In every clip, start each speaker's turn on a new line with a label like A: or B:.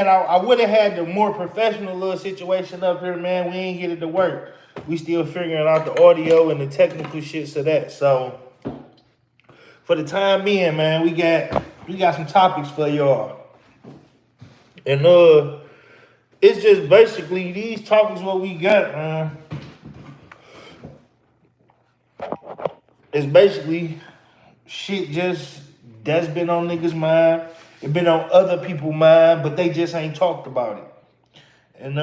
A: And I would have had the more professional little situation up here, man. We ain't get it to work. We still figuring out the audio and the technical shits of that. So for the time being, man, we got some topics for y'all. And it's just basically these topics what we got, man. It's basically shit just that's been on niggas' mind. It been on other people's mind, but they just ain't talked about it. And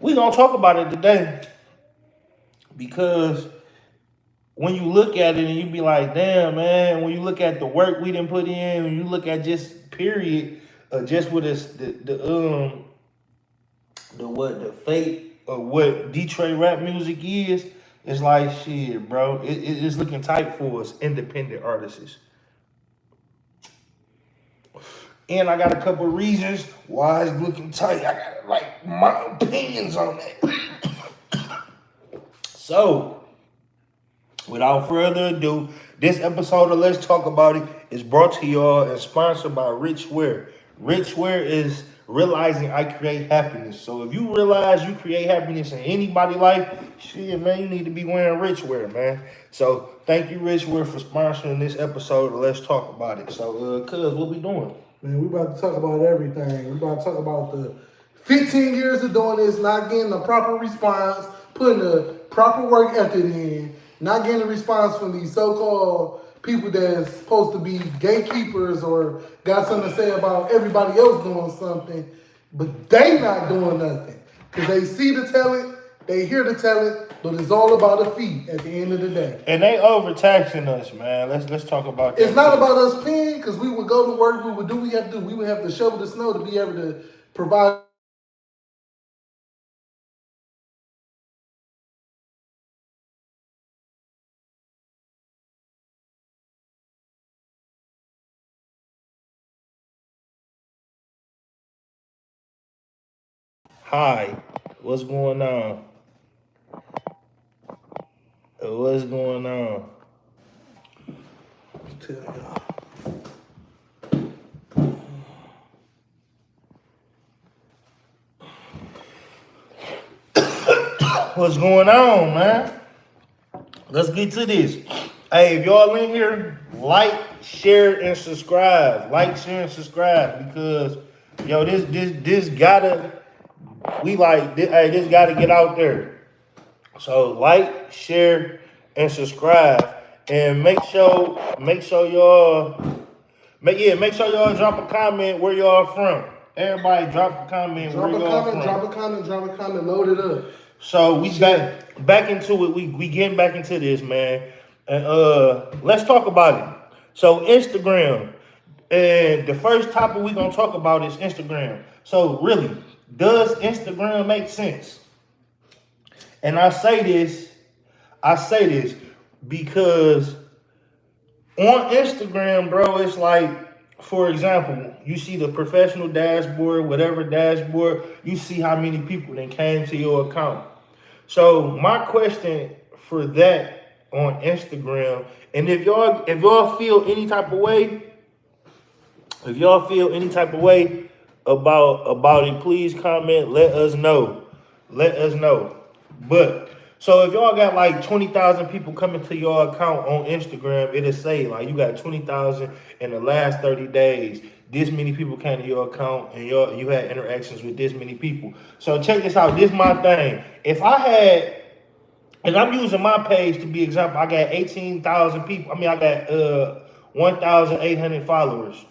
A: we gonna talk about it today because when you look at it and you be like, damn, man, when you look at the work we didn't put in, when you look at just period, just with us the fate of what Detroit rap music is, it's like shit, bro. It's looking tight for us, independent artists. And I got a couple of reasons why it's looking tight. I got like my opinions on that. So, without further ado, this episode of Let's Talk About It is brought to y'all and sponsored by RichEnough. RichEnough is realizing I create happiness. So if you realize you create happiness in anybody's life, shit, man, you need to be wearing RichEnough, man. So thank you, RichEnough, for sponsoring this episode of Let's Talk About It. So, cuz, what we doing?
B: Man, we about to talk about everything. We about to talk about the 15 years of doing this, not getting the proper response, putting the proper work ethic in, not getting a response from these so-called people that's supposed to be gatekeepers or got something to say about everybody else doing something, but they not doing nothing. Because they see the talent, they hear the talent, but it's all about the feet at the end of the day.
A: And they overtaxing us, man. Let's talk about that.
B: It's not about us paying, because we would go to work, we would do what we have to do. We would have to shovel the snow to be able to provide.
A: Hi, what's going on? What's going on?
B: Tell y'all.
A: What's going on, man? Let's get to this. Hey, if y'all in here, like, share, and subscribe. Like, share, and subscribe because yo, this gotta this gotta get out there. So like, share, and subscribe, and make sure y'all drop a comment where y'all from. Everybody drop a comment where y'all from.
B: Drop a comment, load it up.
A: So we back into it. We getting back into this, man. And let's talk about it. So Instagram. And the first topic we gonna talk about is Instagram. So really, does Instagram make sense? And I say this because on Instagram, bro, it's like, for example, you see the professional dashboard, whatever dashboard, you see how many people that came to your account. So my question for that on Instagram, and if y'all feel any type of way, about it, please comment. Let us know. But so if y'all got like 20,000 people coming to your account on Instagram, it'll say like you got 20,000 in the last 30 days. This many people came to your account and you had interactions with this many people. So check this out. This is my thing. If I had, and I'm using my page to be example, I got 18,000 people. I got 1,800 followers.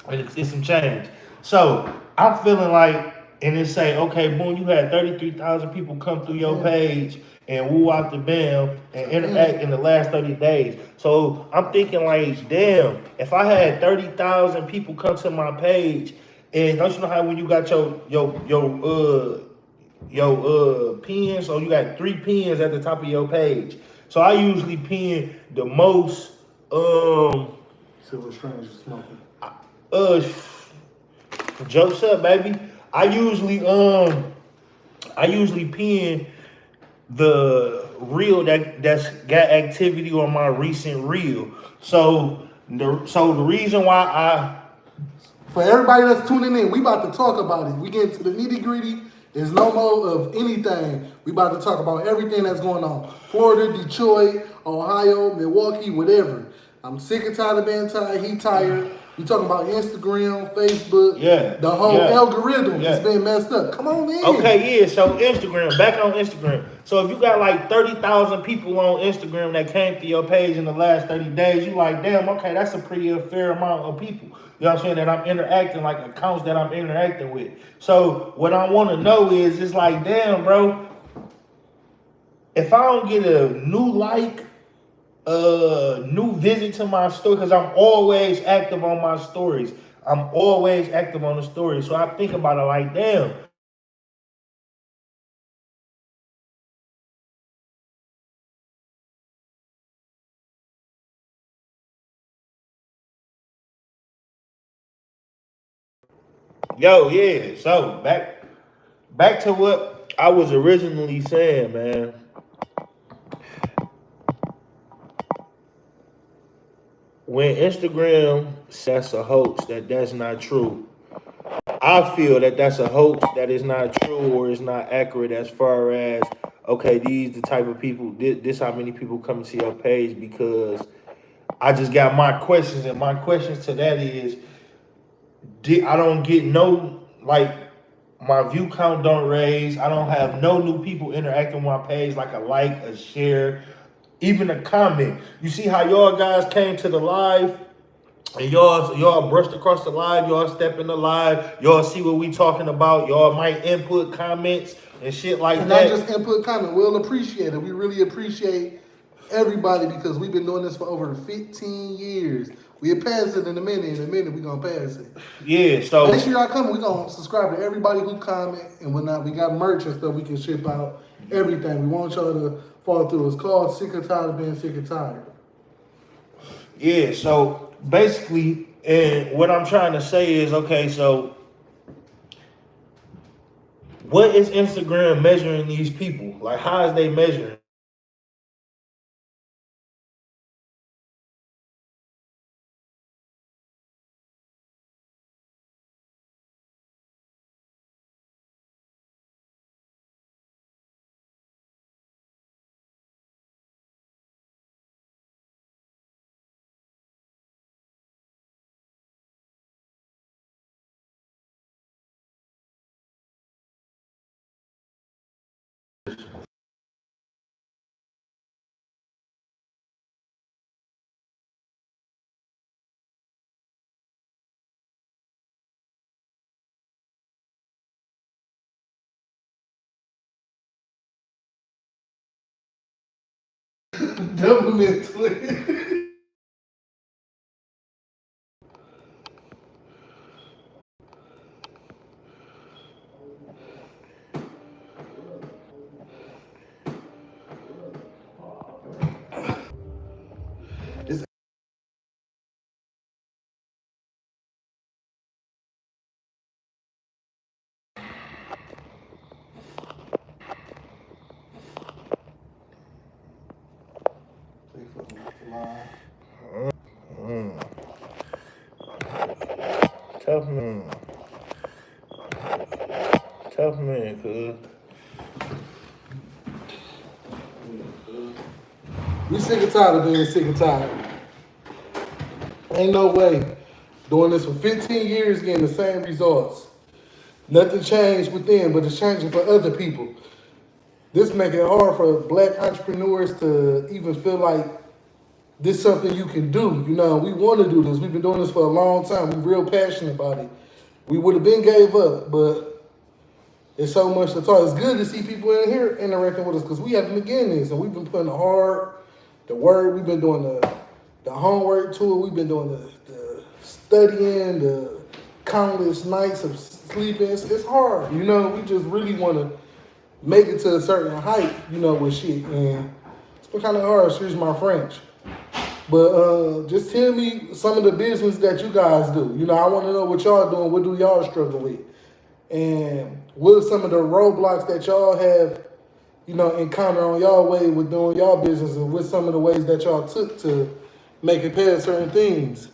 A: And it's some change. So I'm feeling like, and it say, okay, boom, you had 33,000 people come through your page and woo out the bam and interact in the last 30 days. So I'm thinking like, damn, if I had 30,000 people come to my page, and don't you know how when you got your pins, so you got 3 pins at the top of your page. So I usually pin the most
B: Silver strange smoking.
A: Jokes up, baby. I usually pin the reel that's got activity on my recent reel. So the reason why
B: For everybody that's tuning in, we about to talk about it. We get into the nitty gritty. There's no more of anything. We about to talk about everything that's going on. Florida, Detroit, Ohio, Milwaukee, whatever. I'm sick and tired of being tired. He tired. We talking about Instagram, Facebook.
A: Yeah.
B: The whole algorithm
A: Yeah.
B: is being messed up. Come on in.
A: Okay, yeah. So Instagram, back on Instagram. So if you got like 30,000 people on Instagram that came to your page in the last 30 days, you like, damn, okay, that's a pretty fair amount of people. You know what I'm saying? That I'm interacting, like accounts that I'm interacting with. So what I want to know is, it's like, damn, bro, if I don't get a new new visit to my story, because I'm always active on my stories. I'm always active on the story. So I think about it like, damn. Yo, yeah. So back to what I was originally saying, man. When Instagram says that's a hoax, that's not true. I feel that that's a hoax, that is not true or is not accurate as far as, okay, these the type of people, this how many people come to your page, because I just got my questions, and my questions to that is, I don't get no, like, my view count don't raise. I don't have no new people interacting with my page, like a share, even a comment. You see how y'all guys came to the live, and y'all brushed across the live, y'all step in the live, y'all see what we talking about, y'all might input comments and shit like
B: and
A: that.
B: not just input comment, we'll appreciate it. We really appreciate everybody because we've been doing this for over 15 years. We'll pass it in a minute. In a minute, we're going to pass it.
A: Yeah, so
B: Make sure y'all come. We're going to subscribe to everybody who comment and whatnot. We got merch and stuff we can ship out. Everything. We want y'all to follow through. It's called Sick and Tired of Being Sick and Tired.
A: yeah, so basically, and what I'm trying to say is, okay, so what is Instagram measuring these people? Like, how is they measuring?
B: Government Twitter. It's
A: Tough man. Tough man, cuz.
B: We sick and tired of being sick and tired. Ain't no way. Doing this for 15 years, getting the same results. Nothing changed within, but it's changing for other people. This make it hard for black entrepreneurs to even feel like this is something you can do. You know, we want to do this. We've been doing this for a long time. We're real passionate about it. We would have been gave up, but it's so much to talk. It's good to see people in here interacting with us because we haven't begun this, and we've been putting the work. We've been doing the homework to it. We've been doing the studying, the countless nights of sleeping. It's hard, you know. We just really want to make it to a certain height, you know, with shit, and it's been kind of hard. Excuse my French. But just tell me some of the business that you guys do. You know, I want to know what y'all doing. What do y'all struggle with? And what are some of the roadblocks that y'all have, you know, encountered on y'all way with doing y'all business, and what some of the ways that y'all took to make it past certain things?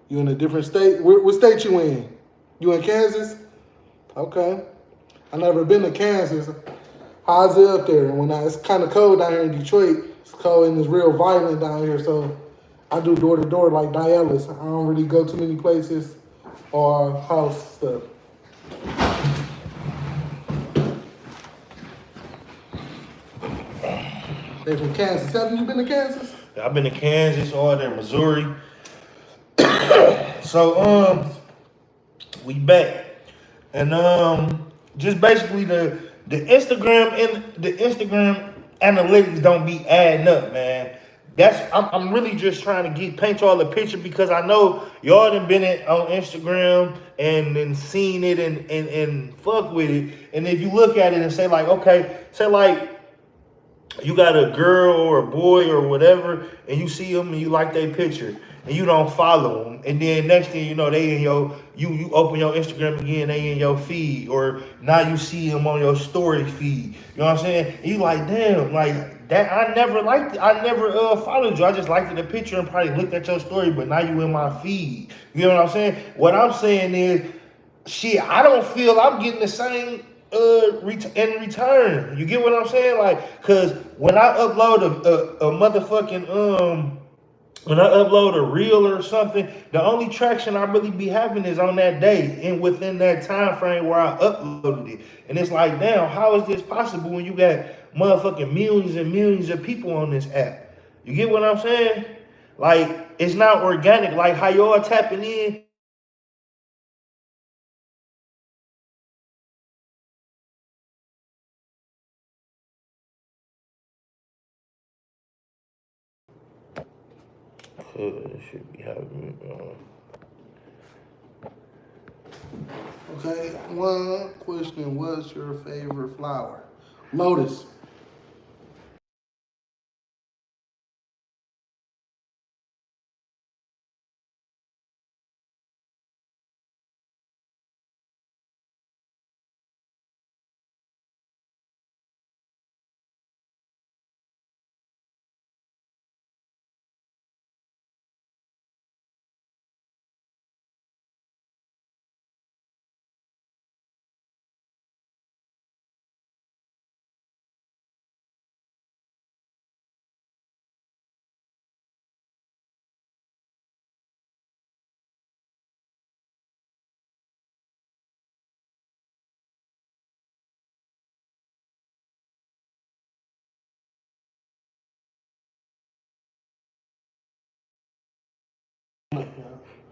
B: You in a different state? What state you in? You in Kansas? Okay. I never been to Kansas. How's it up there? It's kind of cold down here in Detroit. It's cold and it's real violent down here. So I do door to door like Dialis. I don't really go too many places or house stuff. They from Kansas. Haven't you been to Kansas?
A: I've been to Kansas, all there, Missouri. So we back, and just basically the Instagram analytics don't be adding up, man. I'm really just trying to paint y'all a picture because I know y'all done been on Instagram and then seen it and fuck with it. And if you look at it and say like, okay, say like you got a girl or a boy or whatever, and you see them and you like their picture, and you don't follow them, and then next thing you know, they in you open your Instagram again, they in your feed, or now you see them on your story feed. You know what I'm saying? And you like, damn, like that. I never followed you. I just liked the picture and probably looked at your story, but now you in my feed. You know what I'm saying? What I'm saying is, shit, I don't feel I'm getting the same in return. You get what I'm saying? Like, cause when I upload a motherfucking when I upload a reel or something, the only traction I really be having is on that day and within that time frame where I uploaded it. And it's like, damn, how is this possible when you got motherfucking millions and millions of people on this app? You get what I'm saying? Like, it's not organic. Like how y'all tapping in. Should be having
B: Okay. One question. What's your favorite flower? Lotus.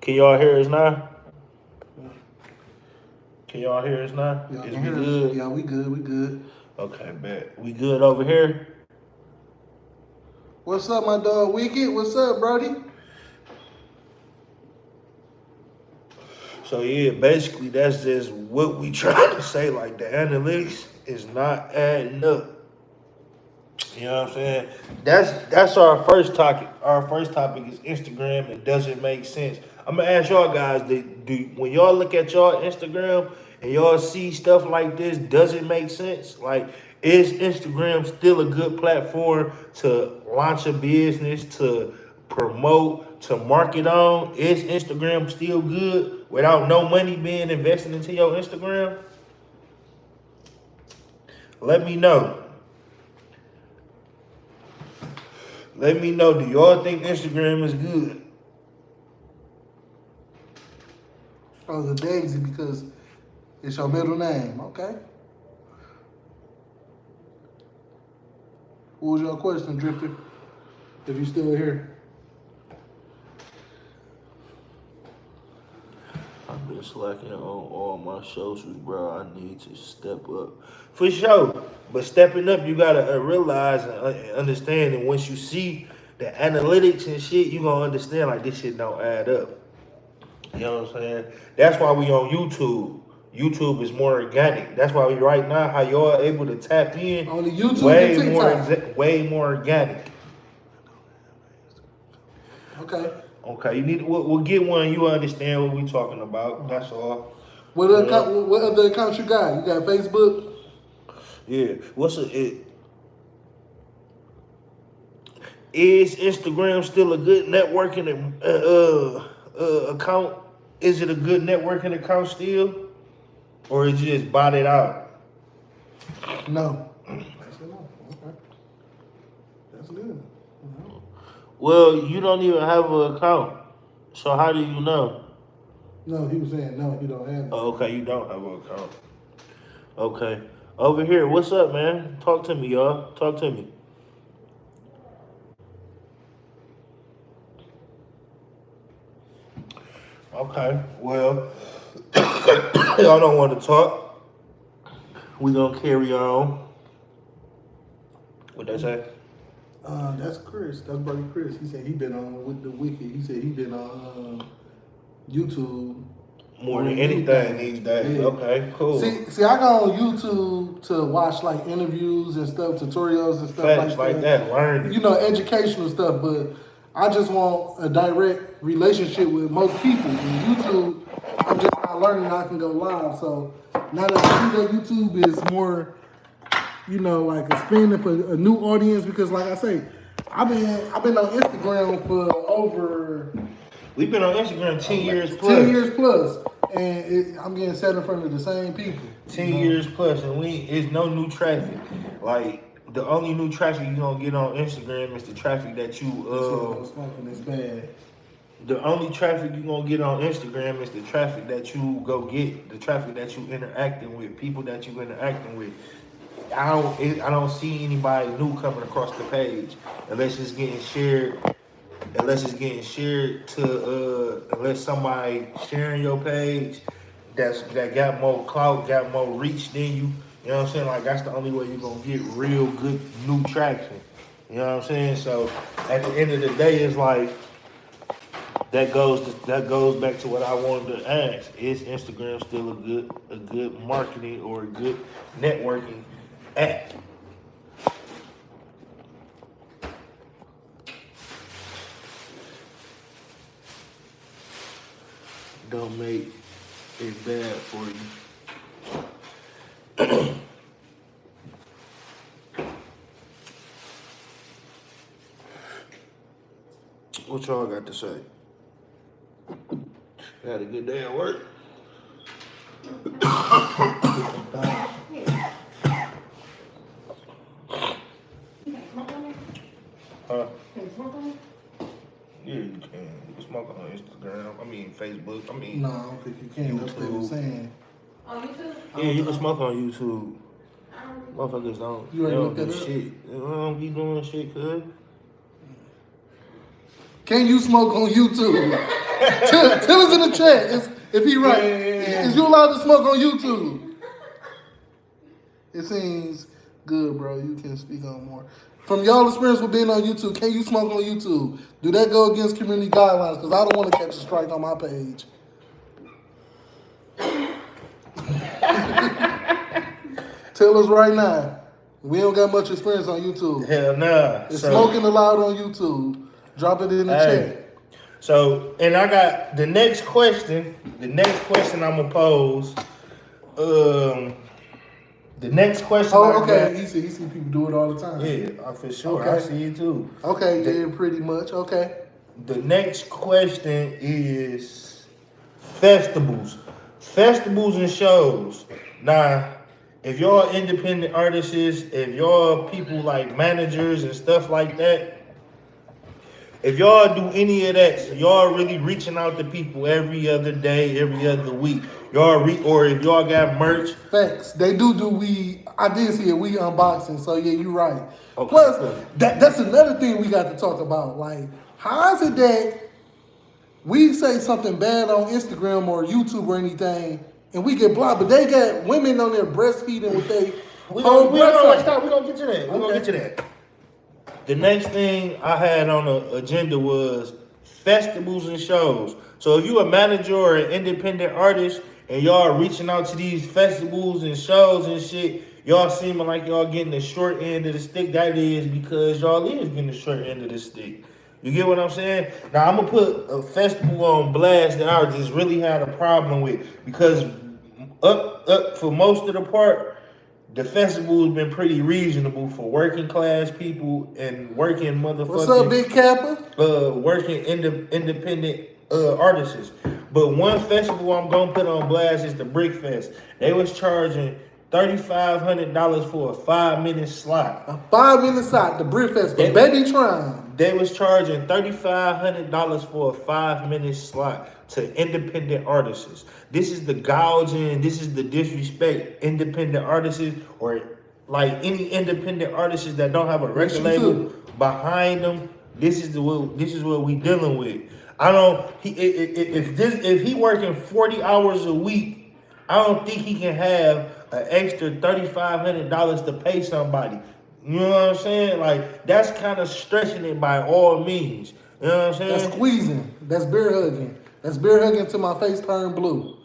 A: Can y'all hear us now? Can y'all hear us now?
B: Y'all
A: Is
B: can
A: we
B: hear us?
A: good?
B: Yeah, we good. We good.
A: Okay, bet. We good over here?
B: What's up, my dog? Wicked. What's up, Brody?
A: So yeah, basically that's just what we trying to say. Like the analytics is not adding up. You know what I'm saying? That's our first topic. Our first topic is Instagram. It doesn't make sense. I'm gonna ask y'all guys: when y'all look at y'all Instagram and y'all see stuff like this, does it make sense? Like, is Instagram still a good platform to launch a business, to promote, to market on? Is Instagram still good without no money being invested into your Instagram? Let me know. Let me know. Do y'all think Instagram is good?
B: Oh, the Daisy because it's your middle name. Okay. What was your question, Drifter? If you still here.
A: I've been slacking on all my socials, bro. I need to step up. For sure. But stepping up, you gotta realize and understand. And once you see the analytics and shit, you gonna understand like this shit don't add up. You know what I'm saying? That's why we on YouTube. YouTube is more organic. That's why we right now how y'all able to tap in
B: On the YouTube and TikTok.
A: way more organic.
B: Okay.
A: Okay, you need we'll get one. You understand what we talking about? That's all.
B: What other accounts you got? You got Facebook?
A: Yeah. Is Instagram still a good networking account? is it a good networking account still? Or is you just bought it out?
B: No. I said no. Okay. That's good.
A: Well, you don't even have an account. So how do you know?
B: No, he was saying no, he don't have it.
A: Oh, okay, you don't have an account. Okay. Over here, what's up, man? Talk to me, y'all. Talk to me. Okay, well, y'all don't want to talk. We gonna carry on. What they say?
B: That's Chris. That's Brother Chris. He said he been on with the Wicked. He said he been on YouTube
A: More than anything these days.
B: Yeah.
A: Okay, cool.
B: See, I go on YouTube to watch like interviews and stuff, tutorials and stuff
A: Facts like
B: that.
A: that, learning.
B: You know, educational stuff. But I just want a direct relationship with most people. And YouTube, I'm just not learning. I can go live. So now that I see that YouTube is more, you know, like expanding for a new audience, because like I say, I've been on Instagram for over.
A: We've been on Instagram 10 years plus.
B: 10 years plus, and I'm getting set in front of the same people.
A: 10 years plus, and it's no new traffic. Like, the only new traffic you gonna get on Instagram is the traffic that you
B: smoking is bad.
A: the only traffic you gonna get on Instagram is the traffic that you go get, the traffic that you interacting with, people that you interacting with. I don't see anybody new coming across the page unless it's getting shared. Unless somebody sharing your page that got more clout, got more reach than you. You know what I'm saying? Like, that's the only way you're gonna get real good new traction. You know what I'm saying? So at the end of the day, it's like that goes back to what I wanted to ask. Is Instagram still a good marketing or a good networking app? Don't make it bad for you. What y'all got to say? Had a good day at work? Huh? Yeah, you can. You can smoke on Instagram. I mean, Facebook. I mean,
B: No, I don't think you can. That's what they were saying.
C: On YouTube?
A: yeah, you can smoke on YouTube. Motherfuckers don't.
B: You already
A: they
B: looked
A: don't do
B: that up?
A: shit. They don't be doing shit, cuz.
B: Can you smoke on YouTube? tell us in the chat if he right.
A: Yeah.
B: Is you allowed to smoke on YouTube? It seems good, bro. You can speak on more. From y'all experience with being on YouTube, can you smoke on YouTube? Do that go against community guidelines? Because I don't want to catch a strike on my page. Tell us right now. We don't got much experience on YouTube.
A: Hell nah.
B: Is smoking allowed on YouTube? Drop it in the chat.
A: So, and I got the next question. The next question I'm gonna pose. The next question.
B: Oh, okay. He see people do it all the time.
A: Yeah, for sure.
B: Okay.
A: I see it too.
B: Okay, then pretty much. Okay.
A: The next question is festivals. Festivals and shows. Now, if y'all independent artists, if y'all people like managers and stuff like that, if y'all do any of that, so y'all really reaching out to people every other day, every other week, or if y'all got merch.
B: Facts. They do weed. I did see a weed unboxing, so yeah, you're right.
A: Okay,
B: Plus,
A: cool.
B: that's another thing we got to talk about. Like, how is it that we say something bad on Instagram or YouTube or anything, and we get blocked, but they got women on there breastfeeding with they
A: We
B: whole
A: gonna get to that. We're gonna get to that. The next thing I had on the agenda was festivals and shows. So if you a manager or an independent artist and y'all reaching out to these festivals and shows and shit, y'all seeming like y'all getting the short end of the stick. That is because y'all is getting the short end of the stick. You get what I'm saying? Now I'm gonna put a festival on blast that I just really had a problem with, because up for most of the part, the festival has been pretty reasonable for working class people and working motherfucking.
B: What's up, Big Kappa?
A: Working independent artists. But one festival I'm gonna put on blast is the Brick Fest. They was charging $3,500 for a 5-minute slot.
B: A 5-minute slot, the Brick Fest,
A: They-
B: Baby Tron.
A: They was charging $3,500 for a 5-minute slot to independent artists. This is the gouging. This is the disrespect. Independent artists or like any independent artists that don't have a record label behind them. This is what we dealing with. I don't. If he working 40 hours a week, I don't think he can have an extra $3,500 to pay somebody. You know what I'm saying? Like, that's kind of stretching it by all means. You know what I'm saying?
B: That's squeezing. That's beer hugging. That's beer hugging till my face turn blue.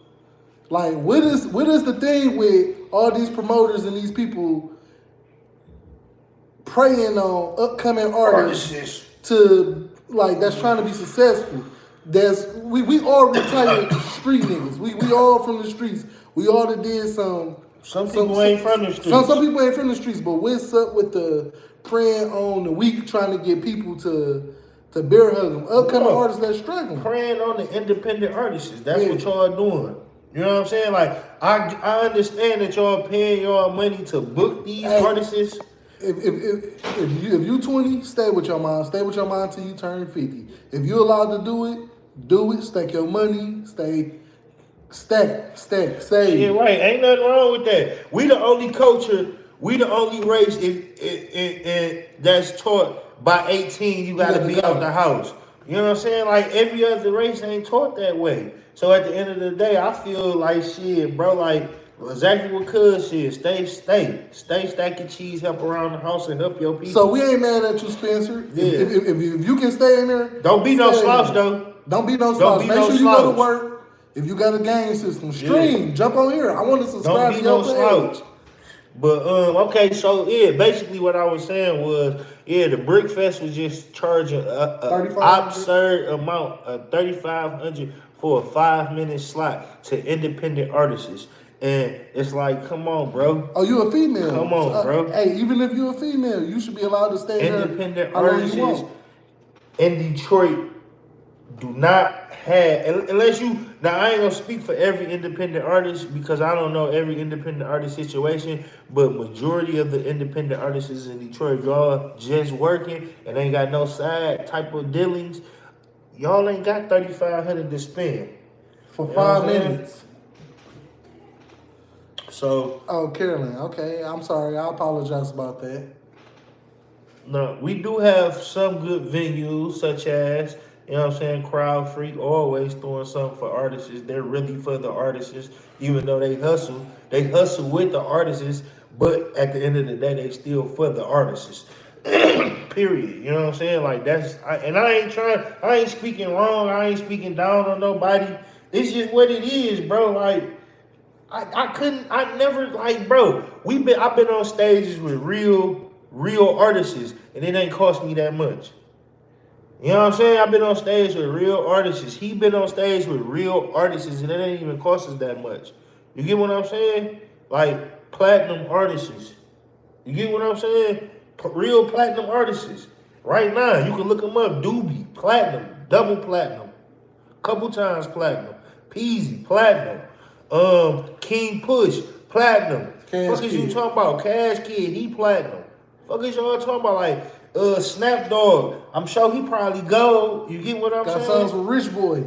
B: Like, what is the thing with all these promoters and these people preying on upcoming artists to, like, that's trying to be successful? We all retired street niggas. We all from the streets. We all that did
A: Some people ain't from the streets.
B: Some people ain't from the streets, but what's up with the preying on the weak, trying to get people to bear hug them? Upcoming artists that struggling.
A: Preying on the independent artists. That's what y'all doing. You know what I'm saying? Like, I understand that y'all paying y'all money to book these artists.
B: If you 20, stay with your mom. Stay with your mom till you turn 50. If you allowed to do it, do it. Stack your money. Stack, save.
A: Yeah, right. Ain't nothing wrong with that. We the only culture, we the only race that's taught by 18 you gotta be out the house. You know what I'm saying? Like, every other race ain't taught that way. So at the end of the day, I feel like shit, bro, like exactly what Cuz said. Stay, stack your cheese, help around the house and help your people.
B: So we ain't mad at you, Spencer.
A: Yeah.
B: If you can stay in there,
A: don't be no slouch though.
B: Don't be no slouch. Make sure you go to work. If you got a game system, stream, jump on here. I want to subscribe to your page.
A: But okay, so yeah, basically what I was saying was, yeah, the Brick Fest was just charging a absurd amount of $3,500 for a 5-minute slot to independent artists. And it's like, come on, bro.
B: Oh, you a female?
A: Come on, bro.
B: Hey, even if you a female, you should be allowed to stay
A: independent
B: there.
A: Artists in Detroit do not have, unless you, now I ain't gonna speak for every independent artist because I don't know every independent artist situation, but majority of the independent artists in Detroit, y'all just working and ain't got no side type of dealings, y'all ain't got $3,500 to spend.
B: For 5 minutes.
A: So.
B: Oh, Carolyn, okay, I'm sorry, I apologize about that.
A: No, we do have some good venues such as, you know what I'm saying, Crowd Freak, always throwing something for artists. They're really for the artists, even though they hustle. They hustle with the artists, but at the end of the day, they still for the artists. Period. You know what I'm saying? Like, I ain't speaking wrong. I ain't speaking down on nobody. It's just what it is, bro. Like, I never, like, bro, I've been on stages with real artists, and it ain't cost me that much. You know what I'm saying? I've been on stage with real artists. He been on stage with real artists, and it ain't even cost us that much. You get what I'm saying? Like, platinum artists. You get what I'm saying? Real platinum artists. Right now, you can look them up. Doobie, platinum, double platinum, couple times platinum. Peasy, platinum. King Push, platinum. Fuck is you talking about? Cash Kid, he platinum. Fuck is y'all talking about? Like, Snap Dogg, I'm sure he probably go. You get what I'm saying?
B: Got songs with Rich Boy.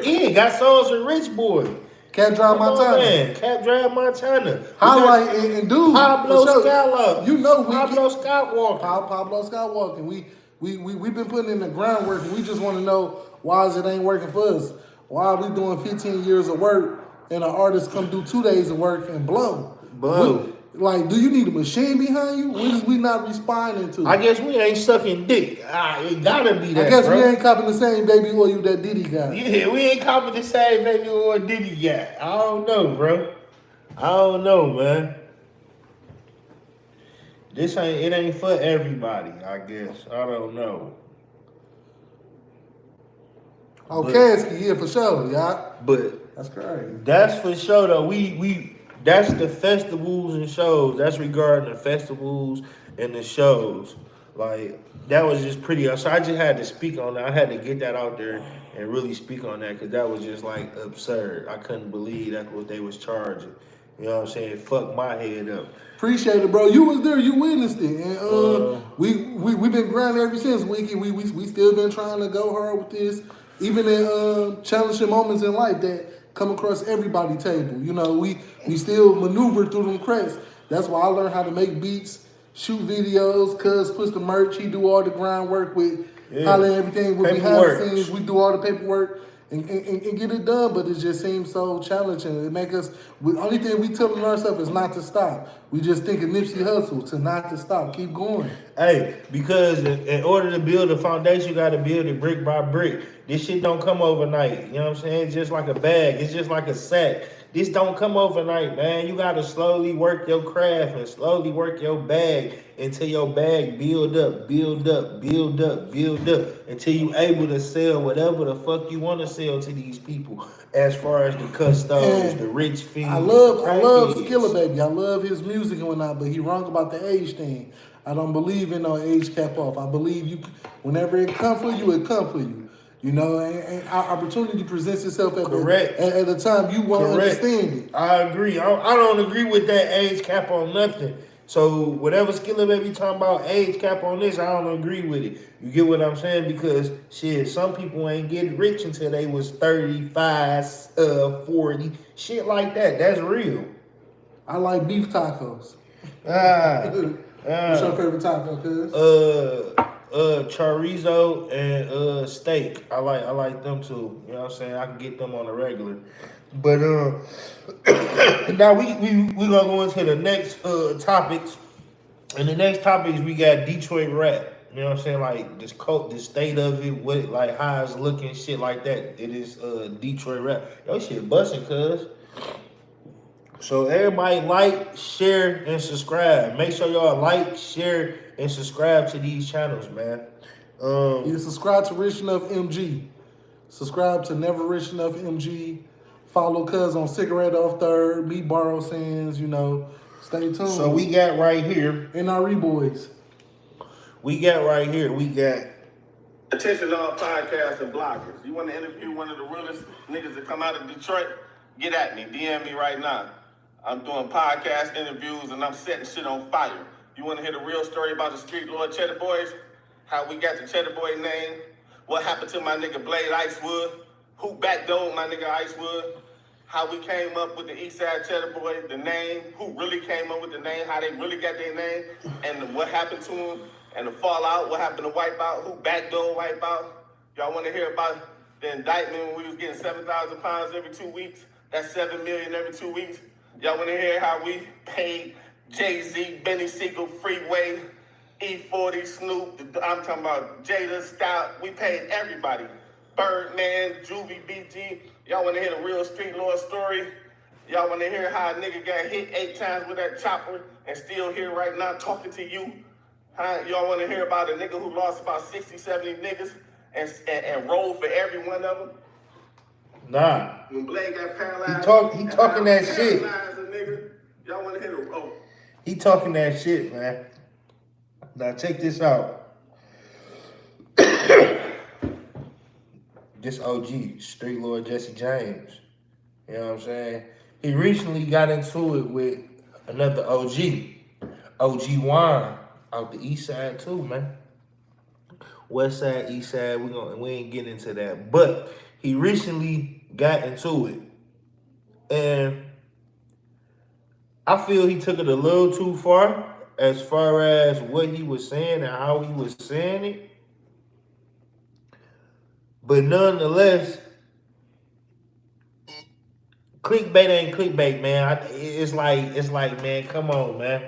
A: Yeah, got songs with Rich Boy.
B: Cat Drive Montana.
A: Man. Cat Drive Montana.
B: Highlight and dude.
A: Pablo Scott.
B: You know
A: Pablo Scott walking.
B: Pablo Scott walking. We've been putting in the groundwork, and we just want to know why it ain't working for us. Why are we doing 15 years of work and an artist come do 2 days of work and blow? Like, do you need a machine behind you? What is we not responding to?
A: I guess we ain't sucking dick. It gotta be that,
B: I guess
A: bro.
B: we ain't copping the same baby oil that Diddy got.
A: Yeah, we ain't copping the same baby oil Diddy got. I don't know, bro. I don't know, man. It ain't for everybody, I guess. I don't know.
B: Okay, yeah, for sure, y'all.
A: But
B: that's crazy.
A: That's for sure, though. That's the festivals and shows. That's regarding the festivals and the shows. Like that was just pretty. So I just had to speak on that. I had to get that out there and really speak on that because that was just like absurd. I couldn't believe that's what they was charging. You know what I'm saying? Fuck my head up.
B: Appreciate it, bro. You was there, you witnessed it, and
A: Uh,
B: we been grinding ever since. We still been trying to go hard with this, even in challenging moments in life that come across everybody's table. You know, we still maneuver through them cracks. That's why I learned how to make beats, shoot videos. Cuz puts the merch, he do all the grind work with
A: yeah.
B: holla everything with behind
A: Paperwork.
B: the scenes. We do all the paperwork. And get it done, but it just seems so challenging. It make us. Only thing we telling ourselves is not to stop. We just think of Nipsey Hussle to not to stop, keep going.
A: Hey, because in order to build a foundation, you got to build it brick by brick. This shit don't come overnight. You know what I'm saying? It's just like a bag. It's just like a sack. This don't come overnight, man. You got to slowly work your craft and slowly work your bag until your bag build up, build up, build up, build up, until you able to sell whatever the fuck you want to sell to these people. As far as the customers, the rich fiends,
B: I love
A: crackheads.
B: Skilla Baby. I love his music and whatnot, but he wrong about the age thing. I don't believe in no age cap off. I believe you, whenever it come for you, it come for you. You know, and our opportunity presents itself at the time you won't understand it.
A: I agree. I don't agree with that age cap on nothing. So whatever Skilla Baby talking about age cap on this, I don't agree with it. You get what I'm saying? Because shit, some people ain't getting rich until they was 35, 40, shit like that. That's real.
B: I like beef tacos. What's your favorite taco, cuz?
A: Chorizo and steak. I like them too. You know what I'm saying? I can get them on the regular. But now we gonna go into the next topics. And the next topics we got Detroit rap. You know what I'm saying? Like this state of it, what like how it's looking, shit like that. It is Detroit rap. Yo shit busting, cuz. So everybody like, share, and subscribe. Make sure y'all like, share, and subscribe to these channels, man.
B: You subscribe to RichEnough MG. Subscribe to Never Rich Enough MG. Follow Cuz on Cigarette Off Third. Meet Borrow Sands, you know. Stay tuned.
A: So we got right here.
B: NRE Boys.
A: We got
C: Attention all podcasts and bloggers. You want to interview one of the realest niggas that come out of Detroit? Get at me. DM me right now. I'm doing podcast interviews and I'm setting shit on fire. You want to hear the real story about the Street Lord Cheddar Boys? How we got the Cheddar Boy name? What happened to my nigga Blade Icewood? Who backdoored my nigga Icewood? How we came up with the Eastside Cheddar Boy, the name, who really came up with the name, how they really got their name, and what happened to them, and the fallout, what happened to Wipeout, who backdoored Wipeout. Y'all want to hear about the indictment when we was getting 7,000 pounds every 2 weeks? That's 7 million every 2 weeks. Y'all want to hear how we paid Jay-Z, Benny Siegel, Freeway, E40, Snoop, I'm talking about Jada, Stout. We paid everybody. Birdman, Juvie, BG. Y'all want to hear the real Street Lord story? Y'all want to hear how a nigga got hit 8 times with that chopper and still here right now talking to you? Huh? Y'all want to hear about a nigga who lost about 60, 70 niggas and rolled for every one of them?
A: Nah.
C: When Blade got paralyzed,
A: He talking that shit.
C: Nigga, y'all want to hear the
A: He talking that shit, man. Now check this out. This OG, Street Lord Jesse James. You know what I'm saying? He recently got into it with another OG. OG Juan out the east side too, man. West side, east side, we ain't getting into that. But he recently got into it. And I feel he took it a little too far as what he was saying and how he was saying it. But nonetheless, clickbait ain't clickbait, man. It's like, man, come on, man.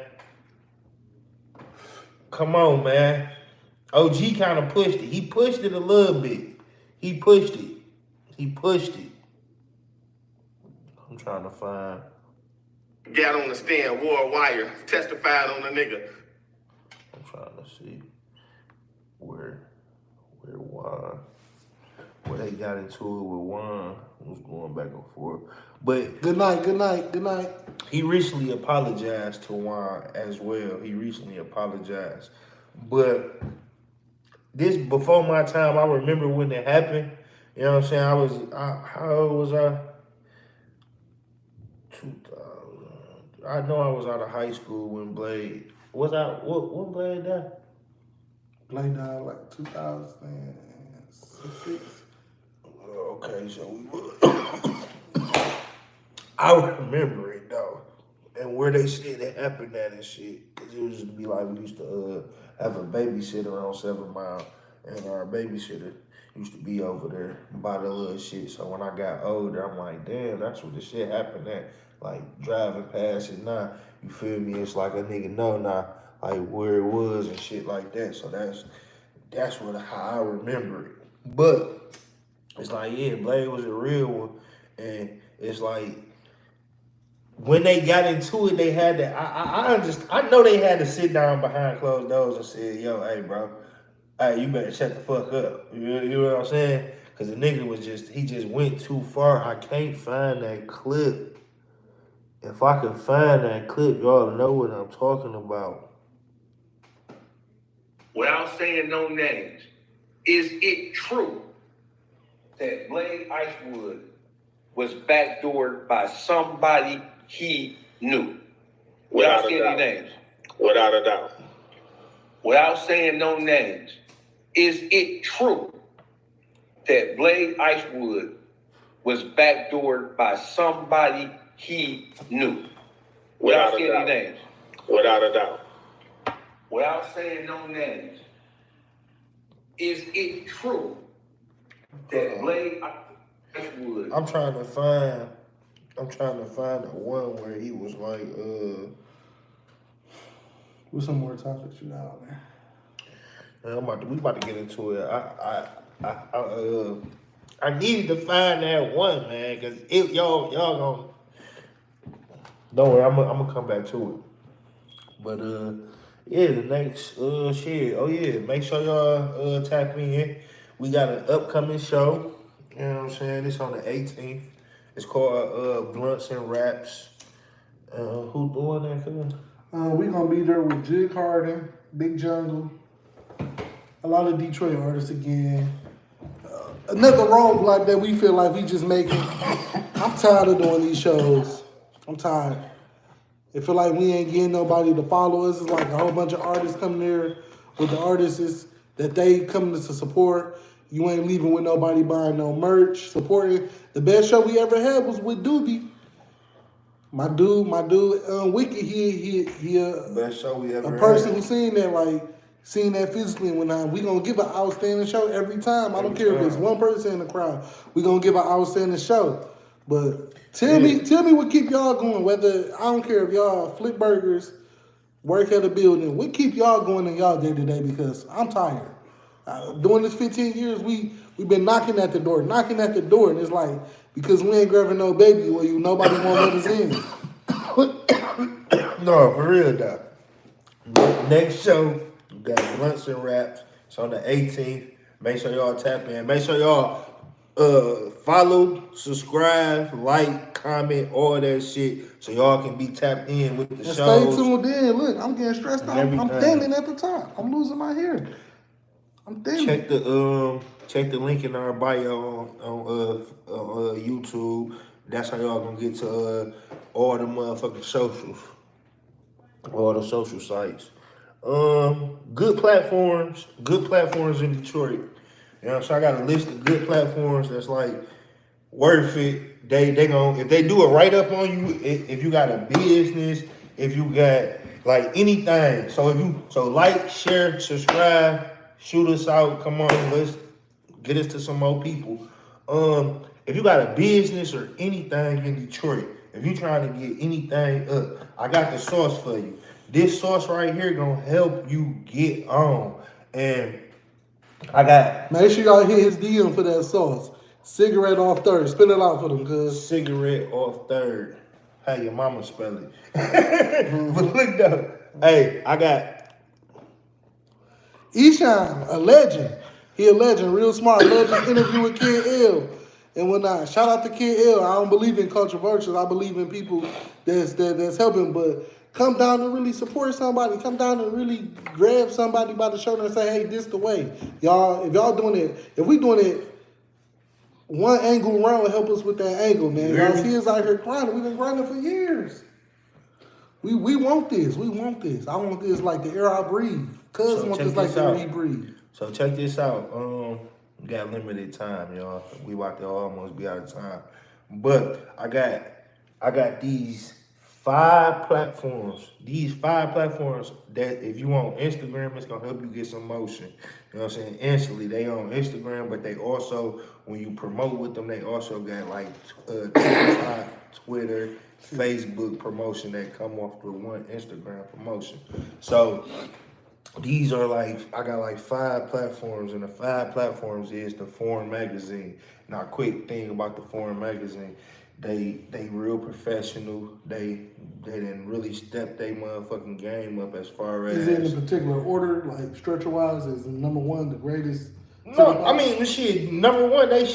A: Come on, man. OG kind of pushed it. He pushed it a little bit. He pushed it. I'm trying to find.
C: Got on the stand, wore a wire, testified on the nigga.
A: I'm trying to see where Juan. Where they got into it with Juan, was going back and forth. But
B: Good night.
A: he recently apologized to Juan as well. He recently apologized. But this before my time. I remember when it happened. You know what I'm saying? How old was I? 2000. I know I was out of high school when Blade was out. What Blade died?
B: Blade died like 2006.
A: Okay, so I remember it though, and where they said it happened at and shit. Cause it used to be like we used to have a babysitter on 7 Mile, and our babysitter used to be over there by the little shit. So when I got older, I'm like, damn, that's where the shit happened at. Like driving past it now, you feel me? It's like a nigga know now, like where it was and shit like that. So that's what how I remember it. But it's like, yeah, Blade was a real one, and it's like when they got into it, they had to. I know they had to sit down behind closed doors and say, "Yo, hey, bro, hey, you better shut the fuck up." You know what I'm saying? Because the nigga he just went too far. I can't find that clip. If I can find that clip, y'all know what I'm talking about.
D: Without saying no names, is it true that Blade Icewood was backdoored by somebody he knew? Without saying any names.
C: Without a doubt.
D: Without saying no names, is it true that Blade Icewood was backdoored by somebody he knew? Without saying any names.
C: Without a doubt.
D: Without saying no names, is it true that Blade Icewood?
A: I'm trying to find the one where he was like,
B: What's some more topics you got on there?
A: we about to get into it. I needed to find that one, man, cause y'all gonna. Don't worry, I'm gonna come back to it. But yeah, the next shit. Oh yeah, make sure y'all tap in. We got an upcoming show. You know what I'm saying? It's on the 18th. It's called Blunts and Raps. Who doing that?
B: We gonna be there with Jig Harden, Big Jungle, a lot of Detroit artists again. Another roadblock that we feel like we just making. I'm tired of doing these shows. I'm tired. It feel like we ain't getting nobody to follow us. It's like a whole bunch of artists coming there with the artists that they coming to support. You ain't leaving with nobody buying no merch, supporting. The best show we ever had was with Doobie. My dude, Wicked, he
A: Best show we ever
B: a person
A: had.
B: who seen that physically. When we gonna give an outstanding show every time. I don't care if it's one person in the crowd. We gonna give an outstanding show. But tell me what keep y'all going. Whether I don't care if y'all flip burgers, work at a building. What keep y'all going in y'all day to day? Because I'm tired. Doing this 15 years, we've been knocking at the door, and it's like because we ain't grabbing no baby, well, nobody won't let us in.
A: No, for real though. Next show, we got Blunts and Raps. It's on the 18th. Make sure y'all tap in. Make sure y'all follow, subscribe, like, comment, all that shit, so y'all can be tapped in with the
B: And
A: shows.
B: stay tuned in. Look, I'm getting stressed out. I'm
A: everything.
B: thinning at the top. I'm losing my hair. I'm thinning.
A: Check the link in our bio on YouTube. That's how y'all gonna get to all the motherfucking socials, all the social sites. Good platforms in Detroit. You know, so I got a list of good platforms that's like worth it. They gonna if they do a write up on you, if you got a business, if you got like anything. So like, share, subscribe, shoot us out. Come on, let's get us to some more people. If you got a business or anything in Detroit, if you trying to get anything up, I got the sauce for you. This sauce right here gonna help you get on. And I got
B: Make sure y'all hit his DM for that sauce. Cigarette off third. Spit it out for them, cuz.
A: cigarette off third. How your mama spell it. But look though, hey, I got
B: Eshawn, a legend. He a legend, real smart. Love this interview with Kid L and whatnot. Shout out to Kid L. I don't believe in controversials. I believe in people that's helping. But come down and really support somebody. Come down and really grab somebody by the shoulder and say, hey, this the way. Y'all, if y'all doing it, if we doing it one angle round, help us with that angle, man. Y'all see us out here grinding. We've been grinding for years. We want this. We want this. I want this like the air I breathe. Cuz want this like the air he breathe.
A: So check this out. We got limited time, y'all. We about to almost be out of time. But I got these 5 platforms. These 5 platforms that if you on Instagram, it's gonna help you get some motion. You know what I'm saying? Instantly, they on Instagram, but they also, when you promote with them, they also got like TikTok, Twitter, Facebook promotion that come off the one Instagram promotion. So these are like, I got like 5 platforms, and the 5 platforms is the Foreign Magazine. Now, quick thing about the Foreign Magazine, they real professional. They didn't really step their motherfucking game up as far as.
B: Is it in a particular order, like structure wise? Is number 1 the greatest?
A: No, I mean shit. Number 1, they.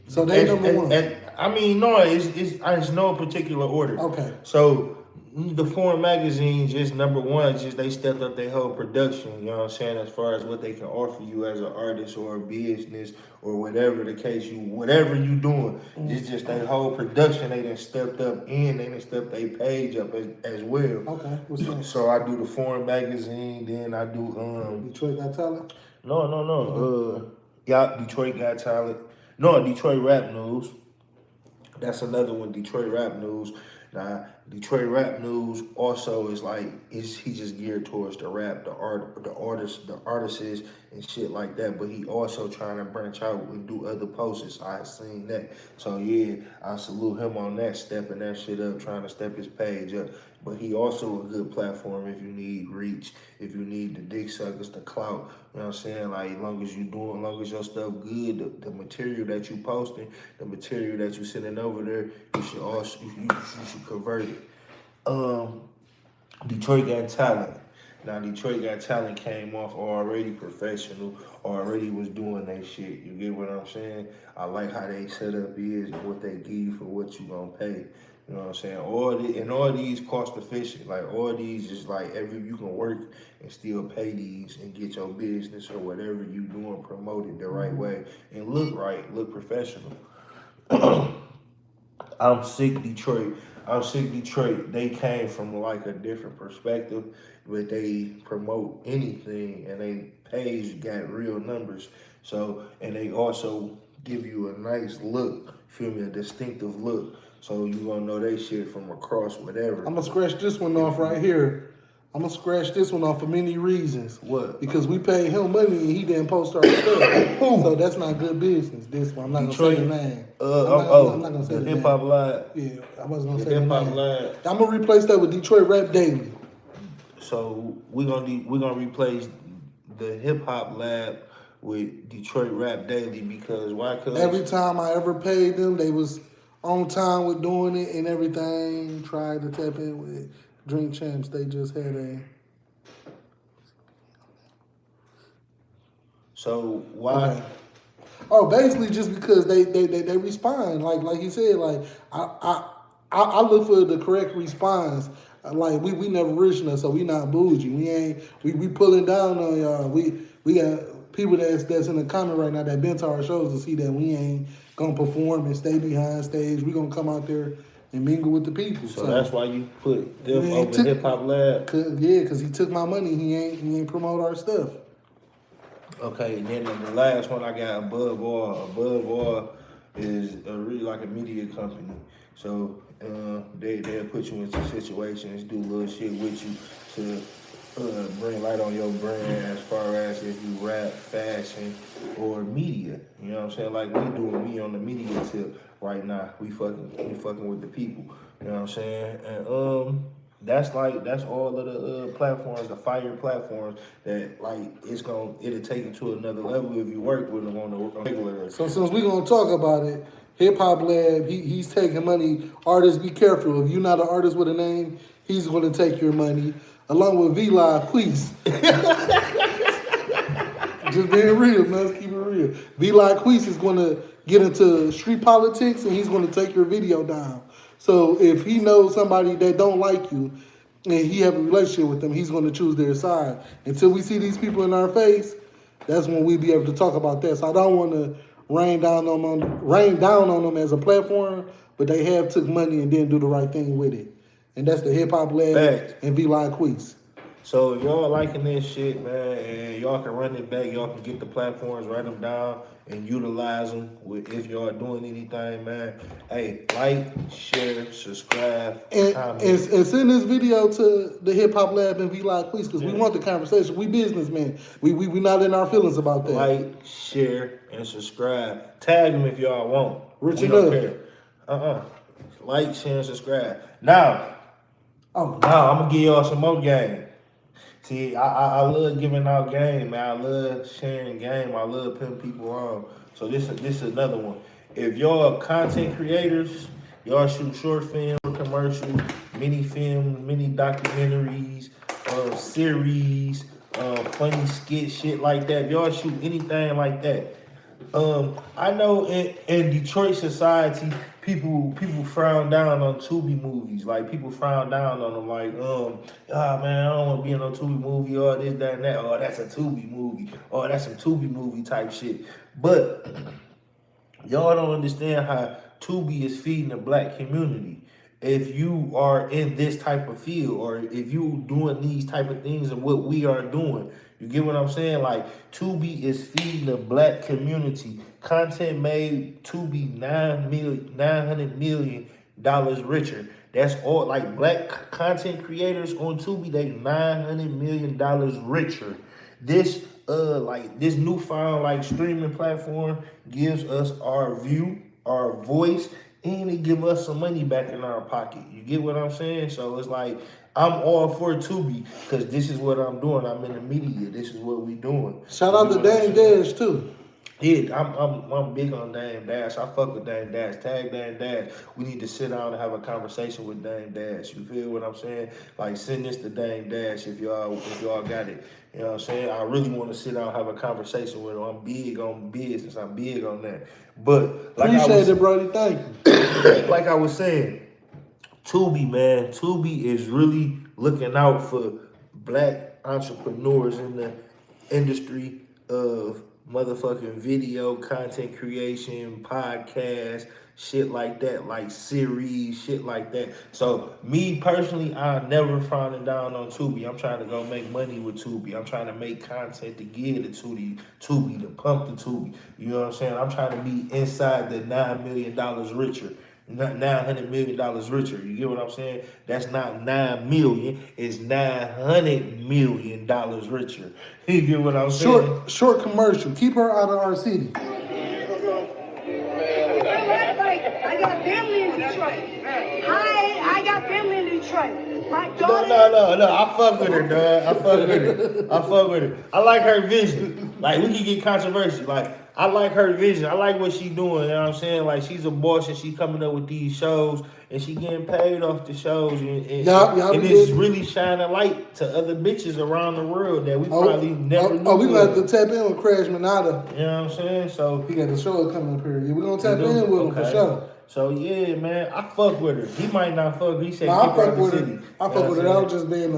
B: So they number 1.
A: I mean, no, it's no particular order.
B: Okay.
A: So the Foreign Magazine, just number 1, just they stepped up their whole production, you know what I'm saying, as far as what they can offer you as an artist or a business or whatever the case, whatever you doing, it's just their whole production, they done stepped up in, they done stepped their page up as well.
B: Okay, what's that?
A: So I do the Foreign Magazine, then I do
B: Detroit Got Talent?
A: No. Yeah, Detroit Got Talent. No, Detroit Rap News. That's another one, Detroit Rap News. Now, Detroit Rap News also is like, he just geared towards the rap, the artists and shit like that. But he also trying to branch out and do other posts. I seen that. So yeah, I salute him on that, stepping that shit up, trying to step his page up. But he also a good platform if you need reach, if you need the dick suckers, the clout. You know what I'm saying? Like, as long as your stuff good, the material that you posting, the material that you sending over there, you should also you should convert it. Detroit Got Talent. Now, Detroit Got Talent came off already professional, already was doing that shit. You get what I'm saying? I like how they set up is and what they give you for what you gonna pay. You know what I'm saying? All these cost efficient. Like, all these is like you can work and still pay these and get your business or whatever you doing, promote it the right way and look right, look professional. I'm sick Detroit. They came from like a different perspective, but they promote anything and they page got real numbers. So, and they also give you a nice look, feel me, a distinctive look. So you gonna know they shit from across whatever.
B: I'm gonna scratch this one off right here. I'm gonna scratch this one off for many reasons.
A: What?
B: Because we paid him money and he didn't post our stuff. So that's not good business. This one, I'm not gonna say the name. I'm not gonna say the
A: Hip Hop Live.
B: Yeah, I wasn't gonna say the
A: Hip Hop
B: name.
A: Live.
B: I'm gonna replace that with Detroit Rap Daily.
A: So we're gonna replace the Hip Hop Lab with Detroit Rap Daily because why? Cause
B: every time I ever paid them, they was on time with doing it and everything. Tried to tap in with Drink Champs. They just had a.
A: So why?
B: Okay. Oh, basically just because they respond like he said. Like I look for the correct response. Like we never rich enough, so we not bougie. We pulling down on y'all. We got people that's in the comment right now that been to our shows to see that we ain't gonna perform and stay behind stage. We gonna come out there and mingle with the people.
A: So that's why you put them over Hip Hop Lab.
B: Because he took my money. He ain't promote our stuff.
A: Okay, and then the last one I got, Above All. Above All is really like a media company. So they'll put you into situations, do little shit with you to bring light on your brand as far as if you rap, fashion, or media. You know what I'm saying? Like we doing me on the media tip right now. We fucking with the people. You know what I'm saying? And that's all of the platforms, the fire platforms that like it'll take you to another level if you work with them on the regular.
B: So since we're gonna talk about it, Hip Hop Lab, he's taking money. Artists, be careful. If you're not an artist with a name, he's gonna take your money. Along with V-Live Queez. Just being real, man. Let's keep it real. V-Live Queez is gonna get into street politics and he's gonna take your video down. So if he knows somebody that don't like you and he have a relationship with them, he's going to choose their side. Until we see these people in our face, that's when we be able to talk about that. So I don't want to rain down on them as a platform, but they have took money and didn't do the right thing with it. And that's the Hip Hop Lab
A: Facts.
B: and V-Line Queez.
A: So if y'all liking this shit, man, and y'all can run it back, y'all can get the platforms, write them down, and utilize them if y'all doing anything, man. Hey, like, share, subscribe, comment.
B: And send this video to the Hip Hop Lab and V-Line Queez because we want the conversation. We businessmen. We not in our feelings about that.
A: Like, share, and subscribe. Tag them if y'all want.
B: RichEnough.
A: We don't care. Like, share, and subscribe. Now I'm gonna give y'all some more game. See, I love giving out game, man. I love sharing game. I love putting people on. So this is another one. If y'all content creators, y'all shoot short film, commercials, mini films, mini documentaries, series, funny skit, shit like that. If y'all shoot anything like that. I know in Detroit society, people frown down on Tubi movies. Like people frown down on them. Like, man, I don't want to be in no Tubi movie or this, that, and that. Or that's a Tubi movie. Or that's some Tubi movie type shit. But y'all don't understand how Tubi is feeding the black community. If you are in this type of field, or if you doing these type of things and what we are doing, you get what I'm saying? Like Tubi is feeding the black community. Content made Tubi $900 million richer. That's all. Like black content creators on Tubi, they $900 million richer. This this newfound like streaming platform gives us our view, our voice, and it give us some money back in our pocket. You get what I'm saying? So it's like I'm all for Tubi because this is what I'm doing. I'm in the media. This is what we doing.
B: Shout out to Dame Dash too.
A: Yeah, I'm big on Dame Dash. I fuck with Dame Dash. Tag Dame Dash. We need to sit down and have a conversation with Dame Dash. You feel what I'm saying? Like send this to Dame Dash if y'all got it. You know what I'm saying? I really want to sit down and have a conversation with him. I'm big on business. I'm big on that. But like
B: Appreciate it, Brody. Thank you.
A: Like I was saying, Tubi, man, Tubi is really looking out for black entrepreneurs in the industry of motherfucking video content creation, podcast, shit like that, like series, shit like that. So me personally, I never frowning down on Tubi. I'm trying to go make money with Tubi. I'm trying to make content to give to Tubi, to pump the Tubi. You know what I'm saying? I'm trying to be inside the $9 million richer. Not $900 million richer. You get what I'm saying? That's not 9 million. It's $900 million richer. You get what I'm saying?
B: Short commercial. Keep her out of our city.
E: I got family in Detroit. I got family in Detroit. My daughter.
A: No. I fuck with her, dog. I fuck with her. I like her vision. Like we can get controversy. Like I like her vision. I like what she doing. You know what I'm saying? Like she's a boss and she coming up with these shows and she getting paid off the shows and it's really shining light to other bitches around the world that we probably never knew.
B: We gonna have to tap in with Crash Manada.
A: You know what I'm saying? So
B: he got the show coming up here. Yeah, we gonna tap in with him for sure.
A: So yeah, man, I fuck with her. He might not fuck. He said
B: I fuck with her. I fuck with her. I was just being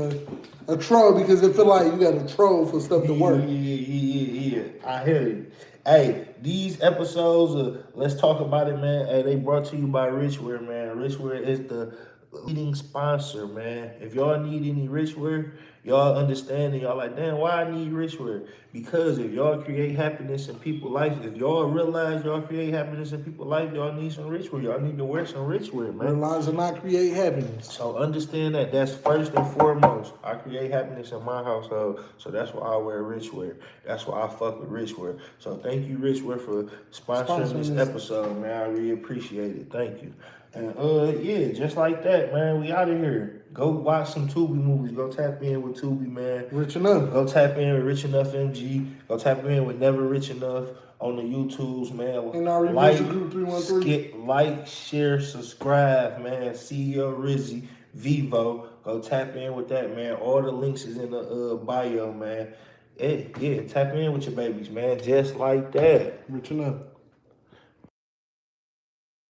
B: a troll because it feel like you got to troll for stuff to work.
A: Yeah. I hear you. Hey, these episodes of Let's Talk About It, man. Hey, they brought to you by RichEnough, man. RichEnough is the leading sponsor, man. If y'all need any RichEnough, y'all understand and y'all like, damn, why I need RichEnough? Because if y'all create happiness in people's life, if y'all realize y'all create happiness in people's life, y'all need some RichEnough. Y'all need to wear some RichEnough, man.
B: Realize and not create happiness.
A: So understand that. That's first and foremost. I create happiness in my household, so that's why I wear RichEnough. That's why I fuck with RichEnough. So thank you, RichEnough, for sponsoring this episode, man. I really appreciate it. Thank you. And yeah, just like that, man, we out of here. Go watch some Tubi movies. Go tap in with Tubi, man.
B: RichEnough.
A: Go tap in with RichEnough MG. Go tap in with Never Rich Enough on the YouTubes, man.
B: In our
A: like,
B: group 313.
A: Like, share, subscribe, man. CEO Rizzy, Vivo. Go tap in with that, man. All the links is in the bio, man. Yeah, tap in with your babies, man. Just like that.
B: RichEnough.